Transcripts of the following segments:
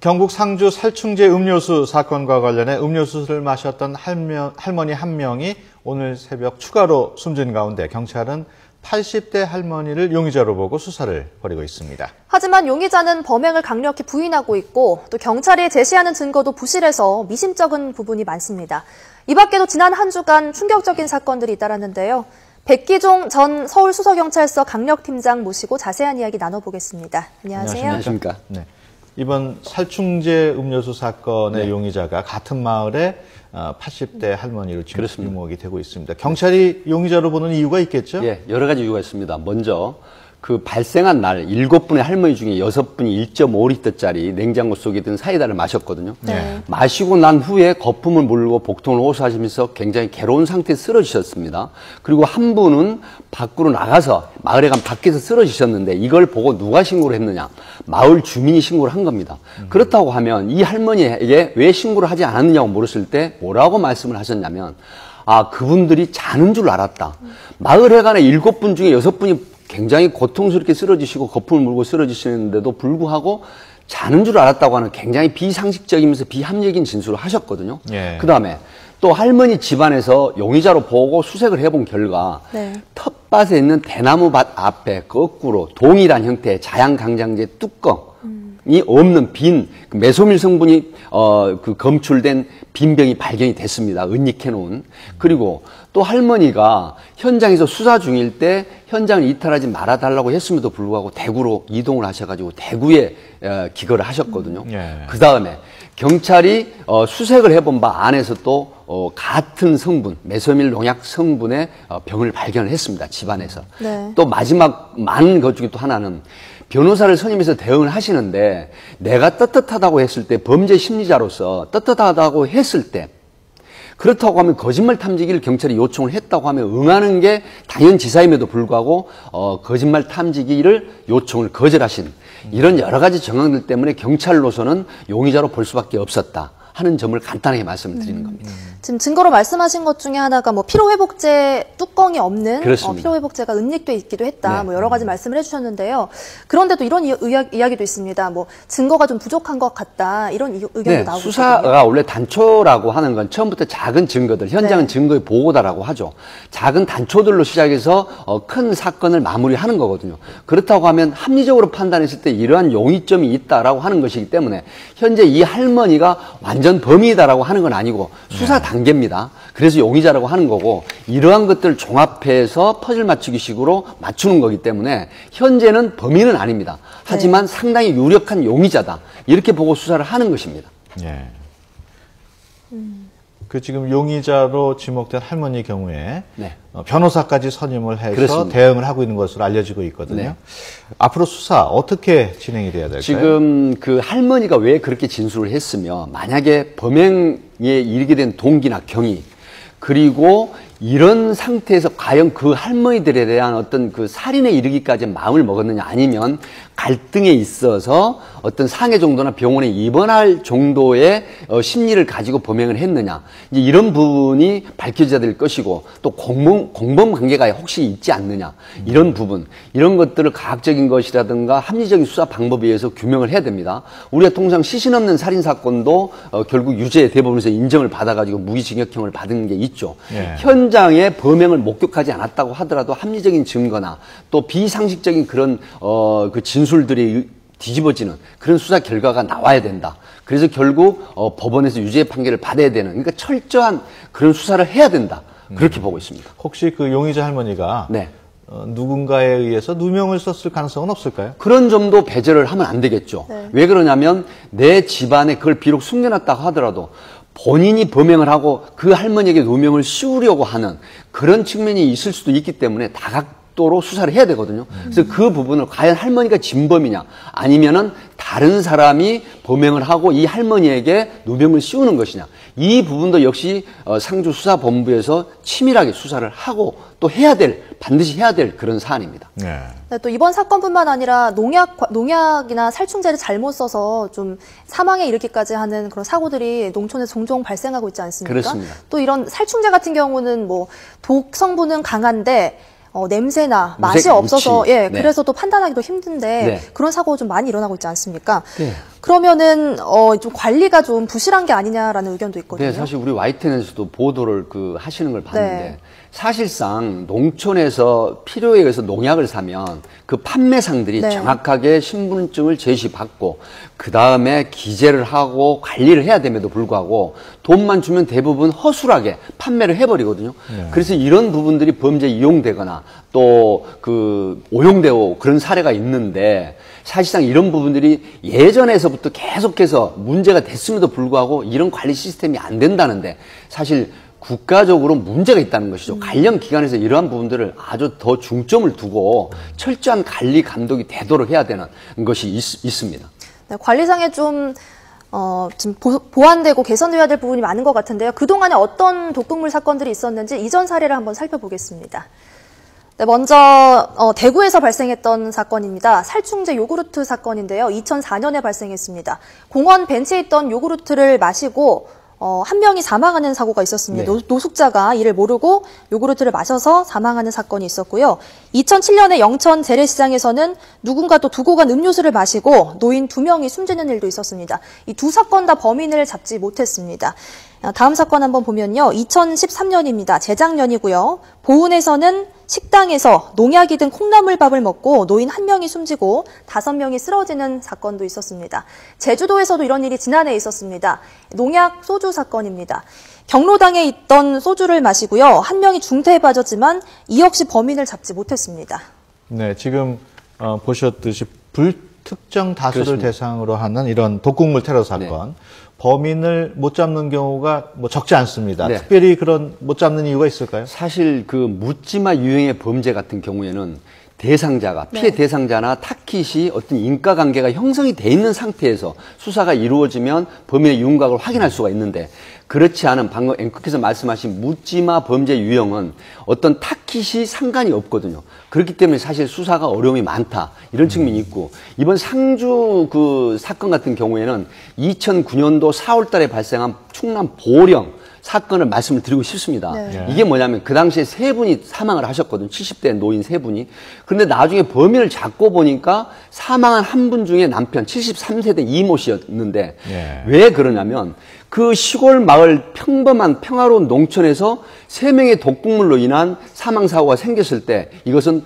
경북 상주 살충제 음료수 사건과 관련해 음료수를 마셨던 할머니 한 명이 오늘 새벽 추가로 숨진 가운데 경찰은 80대 할머니를 용의자로 보고 수사를 벌이고 있습니다. 하지만 용의자는 범행을 강력히 부인하고 있고 또 경찰이 제시하는 증거도 부실해서 미심쩍은 부분이 많습니다. 이 밖에도 지난 한 주간 충격적인 사건들이 잇따랐는데요. 백기종 전 서울수서경찰서 강력팀장 모시고 자세한 이야기 나눠보겠습니다. 안녕하세요. 안녕하십니까. 네. 이번 살충제 음료수 사건의 용의자가 같은 마을에 80대 할머니로 지금 유목이 되고 있습니다. 경찰이 용의자로 보는 이유가 있겠죠? 예, 여러 가지 이유가 있습니다. 먼저 그 발생한 날 7분의 할머니 중에 6분이 1.5리터짜리 냉장고 속에 든 사이다를 마셨거든요. 마시고 난 후에 거품을 물고 복통을 호소하시면서 굉장히 괴로운 상태에 쓰러지셨습니다. 그리고 한 분은 밖으로 나가서 마을에 간 밖에서 쓰러지셨는데 이걸 보고 누가 신고를 했느냐? 마을 주민이 신고를 한 겁니다. 그렇다고 하면 이 할머니에게 왜 신고를 하지 않았느냐고 물었을 때 뭐라고 말씀을 하셨냐면 그분들이 자는 줄 알았다. 마을에 가는 7분 중에 6분이 굉장히 고통스럽게 쓰러지시고 거품을 물고 쓰러지시는데도 불구하고 자는 줄 알았다고 하는 굉장히 비상식적이면서 비합리적인 진술을 하셨거든요. 그 다음에 또 할머니 집안에서 용의자로 보고 수색을 해본 결과 텃밭에 있는 대나무밭 앞에 거꾸로 동일한 형태의 자양강장제 뚜껑이 없는 빈 메소밀 성분이 검출된 빈 병이 발견이 됐습니다. 은닉해 놓은. 그리고 또 할머니가 현장에서 수사 중일 때 현장을 이탈하지 말아달라고 했음에도 불구하고 대구로 이동을 하셔가지고 대구에 기거를 하셨거든요. 그 다음에 경찰이 수색을 해본 바 안에서 또 같은 성분, 메소밀 농약 성분의 병을 발견을 했습니다. 집안에서. 또 마지막 많은 것 중에 또 하나는 변호사를 선임해서 대응을 하시는데 내가 떳떳하다고 했을 때 범죄 심리자로서 떳떳하다고 했을 때 그렇다고 하면 거짓말 탐지기를 경찰이 요청을 했다고 하면 응하는 게 당연지사임에도 불구하고 거짓말 탐지기를 요청을 거절하신 이런 여러 가지 정황들 때문에 경찰로서는 용의자로 볼 수밖에 없었다 하는 점을 간단하게 말씀을 드리는 겁니다. 지금 증거로 말씀하신 것 중에 하나가 뭐 피로회복제 뚜껑이 없는 피로회복제가 은닉돼 있기도 했다. 뭐 여러 가지 말씀을 해주셨는데요. 그런데도 이런 이야기도 있습니다. 뭐 증거가 좀 부족한 것 같다. 이런 의견도 나오고 있거든요. 수사가 원래 단초라고 하는 건 처음부터 작은 증거들, 현장은 증거의 보고다라고 하죠. 작은 단초들로 시작해서 큰 사건을 마무리하는 거거든요. 그렇다고 하면 합리적으로 판단했을 때 이러한 용의점이 있다라고 하는 것이기 때문에 현재 이 할머니가 완전 범인이다라고 하는 건 아니고 수사 단계입니다. 그래서 용의자라고 하는 거고 이러한 것들을 종합해서 퍼즐 맞추기식으로 맞추는 거기 때문에 현재는 범인은 아닙니다. 하지만 상당히 유력한 용의자다. 이렇게 보고 수사를 하는 것입니다. 그 지금 용의자로 지목된 할머니 경우에 변호사까지 선임을 해서 대응을 하고 있는 것으로 알려지고 있거든요. 앞으로 수사 어떻게 진행이 돼야 될까요? 지금 그 할머니가 왜 그렇게 진술을 했으며 만약에 범행에 이르게 된 동기나 경위 그리고 이런 상태에서 과연 그 할머니들에 대한 어떤 그 살인에 이르기까지 마음을 먹었느냐 아니면 갈등에 있어서 어떤 상해 정도나 병원에 입원할 정도의 심리를 가지고 범행을 했느냐 이제 이런 부분이 밝혀져야 될 것이고 또 공범 관계가 혹시 있지 않느냐 이런 부분 이런 것들을 과학적인 것이라든가 합리적인 수사 방법에 의해서 규명을 해야 됩니다. 우리가 통상 시신 없는 살인 사건도 결국 유죄 대법원에서 인정을 받아가지고 무기징역형을 받은 게 있죠. 현장에 범행을 목격하지 않았다고 하더라도 합리적인 증거나 또 비상식적인 그런 그 진술들이 뒤집어지는 그런 수사 결과가 나와야 된다. 그래서 결국 법원에서 유죄 판결을 받아야 되는 그러니까 철저한 그런 수사를 해야 된다. 그렇게 보고 있습니다. 혹시 그 용의자 할머니가 누군가에 의해서 누명을 썼을 가능성은 없을까요? 그런 점도 배제를 하면 안 되겠죠. 왜 그러냐면 내 집안에 그걸 비록 숨겨놨다고 하더라도 본인이 범행을 하고 그 할머니에게 누명을 씌우려고 하는 그런 측면이 있을 수도 있기 때문에 다각도로 수사를 해야 되거든요. 그래서 그 부분을 과연 할머니가 진범이냐 아니면은 다른 사람이 범행을 하고 이 할머니에게 누명을 씌우는 것이냐 이 부분도 역시 상주수사본부에서 치밀하게 수사를 하고 또 반드시 해야 될 그런 사안입니다. 또 이번 사건뿐만 아니라 농약이나 살충제를 잘못 써서 좀 사망에 이르기까지 하는 그런 사고들이 농촌에서 종종 발생하고 있지 않습니까? 그렇습니다. 또 이런 살충제 같은 경우는 뭐 독 성분은 강한데 냄새나 맛이 없어서 그래서 또 판단하기도 힘든데 그런 사고가 좀 많이 일어나고 있지 않습니까? 그러면은 좀 관리가 좀 부실한 게 아니냐라는 의견도 있거든요. 네, 사실 우리 YTN에서도 보도를 하시는 걸 봤는데 네. 사실상 농촌에서 필요에 의해서 농약을 사면 그 판매상들이 네. 정확하게 신분증을 제시받고 그 다음에 기재를 하고 관리를 해야 됨에도 불구하고 돈만 주면 대부분 허술하게 판매를 해버리거든요. 네. 그래서 이런 부분들이 범죄에 이용되거나 또 오용되고 그런 사례가 있는데 사실상 이런 부분들이 예전에서부터 계속해서 문제가 됐음에도 불구하고 이런 관리 시스템이 안 된다는데 사실 국가적으로 문제가 있다는 것이죠. 관련 기관에서 이러한 부분들을 아주 더 중점을 두고 철저한 관리 감독이 되도록 해야 되는 것이 있습니다. 네, 관리상에 좀 보완되고 개선되어야 될 부분이 많은 것 같은데요. 그동안에 어떤 독극물 사건들이 있었는지 이전 사례를 한번 살펴보겠습니다. 네, 먼저 대구에서 발생했던 사건입니다. 살충제 요구르트 사건인데요. 2004년에 발생했습니다. 공원 벤치에 있던 요구르트를 마시고 한 명이 사망하는 사고가 있었습니다. 네. 노숙자가 이를 모르고 요구르트를 마셔서 사망하는 사건이 있었고요. 2007년에 영천 재래시장에서는 누군가 또 두고 간 음료수를 마시고 노인 2명이 숨지는 일도 있었습니다. 이 두 사건 다 범인을 잡지 못했습니다. 다음 사건 한번 보면요. 2013년입니다. 재작년이고요. 보은에서는 식당에서 농약이 든 콩나물밥을 먹고 노인 1명이 숨지고 5명이 쓰러지는 사건도 있었습니다. 제주도에서도 이런 일이 지난해 있었습니다. 농약 소주 사건입니다. 경로당에 있던 소주를 마시고요. 1명이 중태에 빠졌지만 이 역시 범인을 잡지 못했습니다. 네, 지금 보셨듯이 불특정 다수를 그렇습니다. 대상으로 하는 이런 독극물 테러 사건. 네. 범인을 못 잡는 경우가 적지 않습니다. 네. 특별히 그런 못 잡는 이유가 있을까요? 사실 묻지마 유형의 범죄 같은 경우에는 대상자가 피해 네. 대상자나 타깃이 어떤 인과관계가 형성이 돼 있는 상태에서 수사가 이루어지면 범인의 윤곽을 확인할 수가 있는데 그렇지 않은 방금 앵커께서 말씀하신 묻지마 범죄 유형은 어떤 타깃이 상관이 없거든요. 그렇기 때문에 사실 수사가 어려움이 많다 이런 측면이 있고 이번 상주 사건 같은 경우에는 2009년도 4월달에 발생한 충남 보령 사건을 말씀을 드리고 싶습니다. 네. 이게 뭐냐면 그 당시에 3분이 사망을 하셨거든요. 70대 노인 3분이. 그런데 나중에 범인을 잡고 보니까 사망한 한 분 중에 남편 73세대 이모 씨였는데 네. 왜 그러냐면 그 시골 마을 평범한 평화로운 농촌에서 3명의 독극물로 인한 사망사고가 생겼을 때 이것은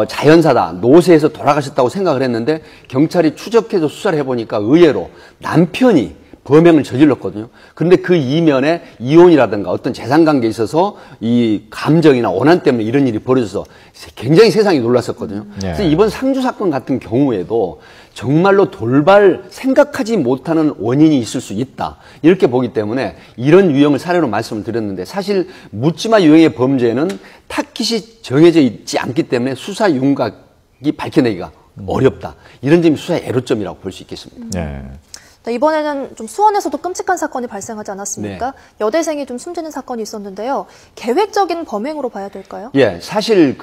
자연사다. 노쇠에서 돌아가셨다고 생각을 했는데 경찰이 추적해서 수사를 해보니까 의외로 남편이 범행을 저질렀거든요. 그런데 그 이면에 이혼이라든가 어떤 재산관계에 있어서 이 감정이나 원한 때문에 이런 일이 벌어져서 굉장히 세상이 놀랐었거든요. 네. 그래서 이번 상주 사건 같은 경우에도 정말로 돌발 생각하지 못하는 원인이 있을 수 있다. 이렇게 보기 때문에 이런 유형을 사례로 말씀을 드렸는데 사실 묻지마 유형의 범죄는 타깃이 정해져 있지 않기 때문에 수사 윤곽이 밝혀내기가 어렵다. 이런 점이 수사의 애로점이라고 볼 수 있겠습니다. 네. 네, 이번에는 좀 수원에서도 끔찍한 사건이 발생하지 않았습니까? 네. 여대생이 좀 숨지는 사건이 있었는데요. 계획적인 범행으로 봐야 될까요? 예, 사실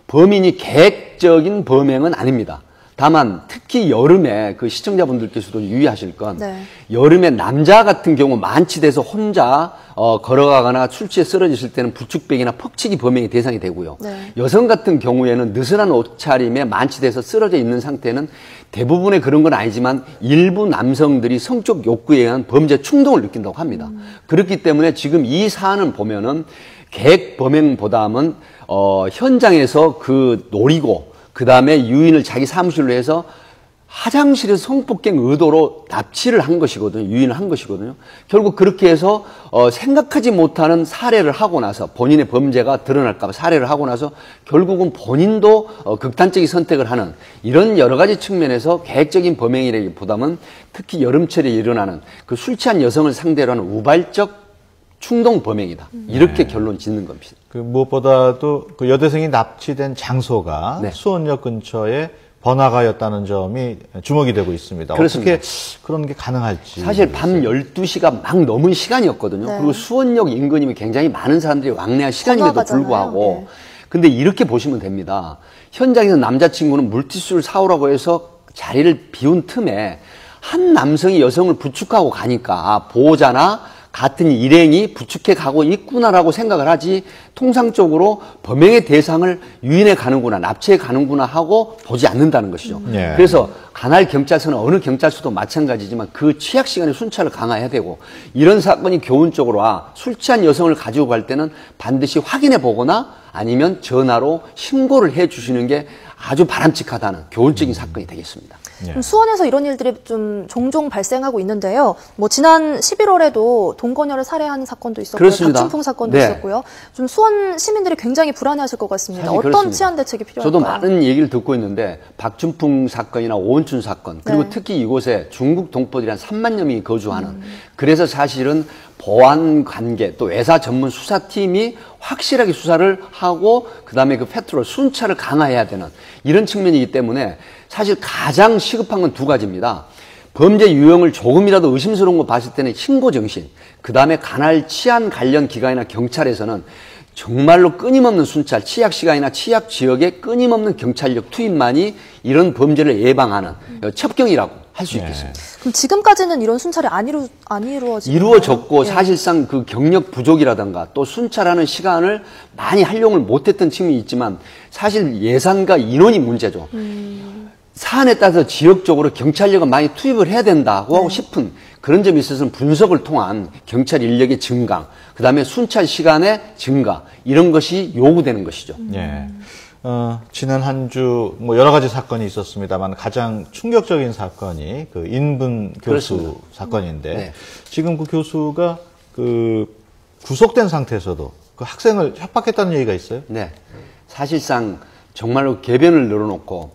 범인이 계획적인 범행은 아닙니다. 다만 특히 여름에 시청자분들께서도 유의하실 건 네. 여름에 남자 같은 경우 만취돼서 혼자 걸어가거나 술 취해 쓰러졌을 때는 부축배기나 퍽치기 범행의 대상이 되고요. 네. 여성 같은 경우에는 느슨한 옷차림에 만취돼서 쓰러져 있는 상태는 대부분의 그런 건 아니지만 일부 남성들이 성적 욕구에 의한 범죄 충동을 느낀다고 합니다. 그렇기 때문에 지금 이 사안을 보면은 계획 범행보다는 현장에서 노리고 그 다음에 유인을 자기 사무실로 해서 화장실에서 성폭행 의도로 납치를 한 것이거든요. 유인을 한 것이거든요. 결국 그렇게 해서 생각하지 못하는 살해를 하고 나서 본인의 범죄가 드러날까 봐 살해를 하고 나서 결국은 본인도 극단적인 선택을 하는 이런 여러 가지 측면에서 계획적인 범행이라기보다는 특히 여름철에 일어나는 술 취한 여성을 상대로 하는 우발적 충동 범행이다. 이렇게 결론 짓는 겁니다. 무엇보다도 여대생이 납치된 장소가 네. 수원역 근처에 번화가였다는 점이 주목이 되고 있습니다. 그렇습니다. 어떻게 그런 게 가능할지. 사실 밤 12시가 막 넘은 시간이었거든요. 네. 그리고 수원역 인근이면 굉장히 많은 사람들이 왕래한 시간임에도 번화가잖아요. 불구하고 네. 근데 이렇게 보시면 됩니다. 현장에서 남자친구는 물티슈를 사오라고 해서 자리를 비운 틈에 한 남성이 여성을 부축하고 가니까 보호자나 같은 일행이 부축해 가고 있구나라고 생각을 하지 통상적으로 범행의 대상을 유인해 가는구나, 납치해 가는구나 하고 보지 않는다는 것이죠. 그래서 관할 경찰서는 어느 경찰서도 마찬가지지만 그 취약 시간에 순찰을 강화해야 되고 이런 사건이 교훈적으로 술 취한 여성을 가지고 갈 때는 반드시 확인해 보거나 아니면 전화로 신고를 해 주시는 게 아주 바람직하다는 교훈적인 사건이 되겠습니다. 수원에서 이런 일들이 좀 종종 발생하고 있는데요. 뭐 지난 11월에도 동거녀를 살해한 사건도 있었고요. 그렇습니다. 박춘풍 사건도 있었고요. 좀 수원 시민들이 굉장히 불안해하실 것 같습니다. 어떤 그렇습니다. 치안 대책이 필요할까요? 저도 많은 얘기를 듣고 있는데 박춘풍 사건이나 오은춘 사건 그리고 특히 이곳에 중국 동포들이 한 3만여 명이 거주하는 그래서 사실은 보안 관계 또 외사 전문 수사팀이 확실하게 수사를 하고 그다음에 그 페트롤 순찰을 강화해야 되는 이런 측면이기 때문에 사실 가장 시급한 건 두 가지입니다. 범죄 유형을 조금이라도 의심스러운 거 봤을 때는 신고 정신, 그다음에 관할 치안 관련 기관이나 경찰에서는 정말로 끊임없는 순찰, 취약 시간이나 취약 지역에 끊임없는 경찰력 투입만이 이런 범죄를 예방하는 첩경이라고 할 수 있겠습니다. 그럼 지금까지는 이런 순찰이 안 이루어지고 이루어졌고 사실상 그 경력 부족이라든가 또 순찰하는 시간을 많이 활용을 못했던 측면이 있지만 사실 예산과 인원이 문제죠. 사안에 따라서 지역적으로 경찰력을 많이 투입을 해야 된다고 하고 싶은 그런 점에 있어서는 분석을 통한 경찰 인력의 증강, 그다음에 순찰 시간의 증가 이런 것이 요구되는 것이죠. 지난 한 주 뭐 여러 가지 사건이 있었습니다만 가장 충격적인 사건이 그 인분 교수 그렇습니다. 사건인데 지금 그 교수가 그 구속된 상태에서도 그 학생을 협박했다는 얘기가 있어요? 네. 사실상 정말로 궤변을 늘어놓고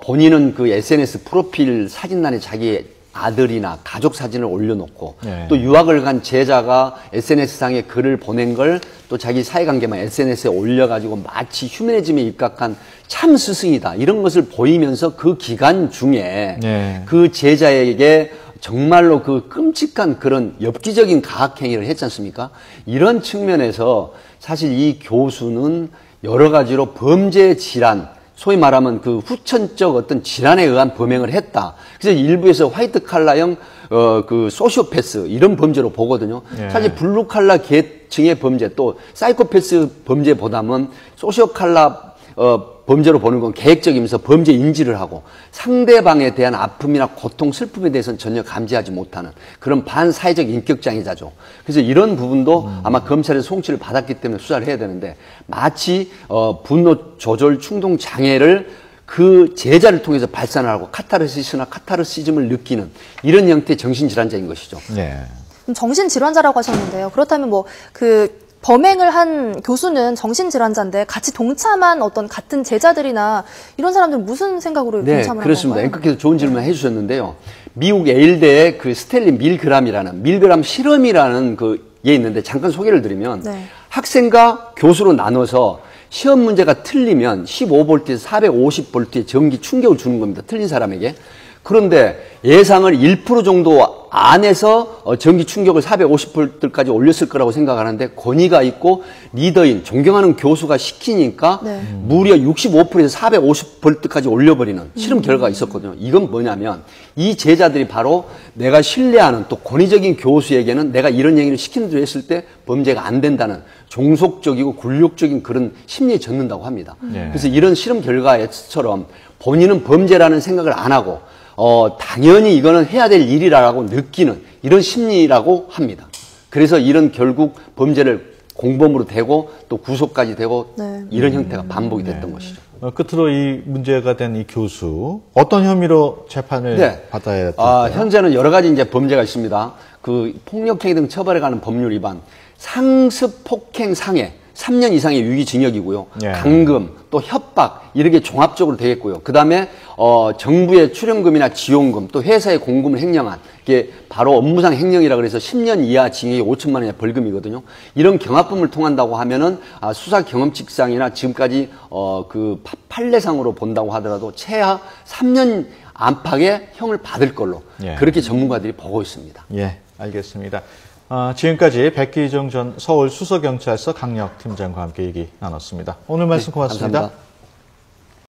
본인은 그 SNS 프로필 사진란에 자기 아들이나 가족 사진을 올려놓고 또 유학을 간 제자가 SNS상에 글을 보낸 걸 또 자기 사회관계만 SNS에 올려가지고 마치 휴머니즘에 입각한 참 스승이다 이런 것을 보이면서 그 기간 중에 그 제자에게 정말로 그 끔찍한 그런 엽기적인 가학행위를 했지 않습니까? 이런 측면에서 사실 이 교수는 여러 가지로 범죄 질환, 소위 말하면 그 후천적 어떤 질환에 의한 범행을 했다. 그래서 일부에서 화이트 칼라형 그 소시오패스 이런 범죄로 보거든요. 사실 블루 칼라 계층의 범죄 또 사이코패스 범죄보다는 소시오 칼라 범죄로 보는 건 계획적이면서 범죄 인지를 하고 상대방에 대한 아픔이나 고통, 슬픔에 대해서는 전혀 감지하지 못하는 그런 반사회적 인격장애자죠. 그래서 이런 부분도 아마 검찰의 송치를 받았기 때문에 수사를 해야 되는데 마치 분노 조절 충동 장애를 그 제자를 통해서 발산하고 카타르시스나 카타르시즘을 느끼는 이런 형태의 정신질환자인 것이죠. 그럼 정신질환자라고 하셨는데요. 그렇다면 뭐 범행을 한 교수는 정신질환자인데 같이 동참한 어떤 같은 제자들이나 이런 사람들은 무슨 생각으로 동참을 한 건가요? 그렇습니다. 앵커께서 좋은 질문을 해주셨는데요. 미국 예일대의 그 스탠리 밀그람이라는 밀그람 실험이라는 그게 있는데 잠깐 소개를 드리면 학생과 교수로 나눠서 시험 문제가 틀리면 15V에서 450V의 전기 충격을 주는 겁니다. 틀린 사람에게. 그런데 예상을 1% 정도 안에서 전기 충격을 450V까지 올렸을 거라고 생각하는데 권위가 있고 리더인 존경하는 교수가 시키니까 무려 65%에서 450V까지 올려버리는 실험 결과가 있었거든요. 이건 뭐냐면 이 제자들이 바로 내가 신뢰하는 또 권위적인 교수에게는 내가 이런 얘기를 시키는 대로 했을 때 범죄가 안 된다는 종속적이고 굴욕적인 그런 심리에 젖는다고 합니다. 그래서 이런 실험 결과처럼 본인은 범죄라는 생각을 안 하고 당연히 이거는 해야 될 일이라고 느끼는 이런 심리라고 합니다. 그래서 이런 결국 범죄를 공범으로 되고 또 구속까지 되고 이런 형태가 반복이 됐던 것이죠. 끝으로 이 문제가 된 이 교수 어떤 혐의로 재판을 받아야 될까요? 현재는 여러 가지 이제 범죄가 있습니다. 그 폭력행위 등 처벌에 관한 법률 위반, 상습 폭행 상해 3년 이상의 유기징역이고요. 감금, 또 협박 이렇게 종합적으로 되겠고요. 그다음에 정부의 출연금이나 지원금, 또 회사의 공금을 횡령한 이게 바로 업무상 횡령이라 그래서 10년 이하 징역이 5천만 원의 벌금이거든요. 이런 경합범을 통한다고 하면은 수사 경험칙상이나 지금까지 그 판례상으로 본다고 하더라도 최하 3년 안팎의 형을 받을 걸로 그렇게 전문가들이 보고 있습니다. 알겠습니다. 지금까지 백기정 전 서울 수서경찰서 강력팀장과 함께 얘기 나눴습니다. 오늘 말씀 고맙습니다. 감사합니다.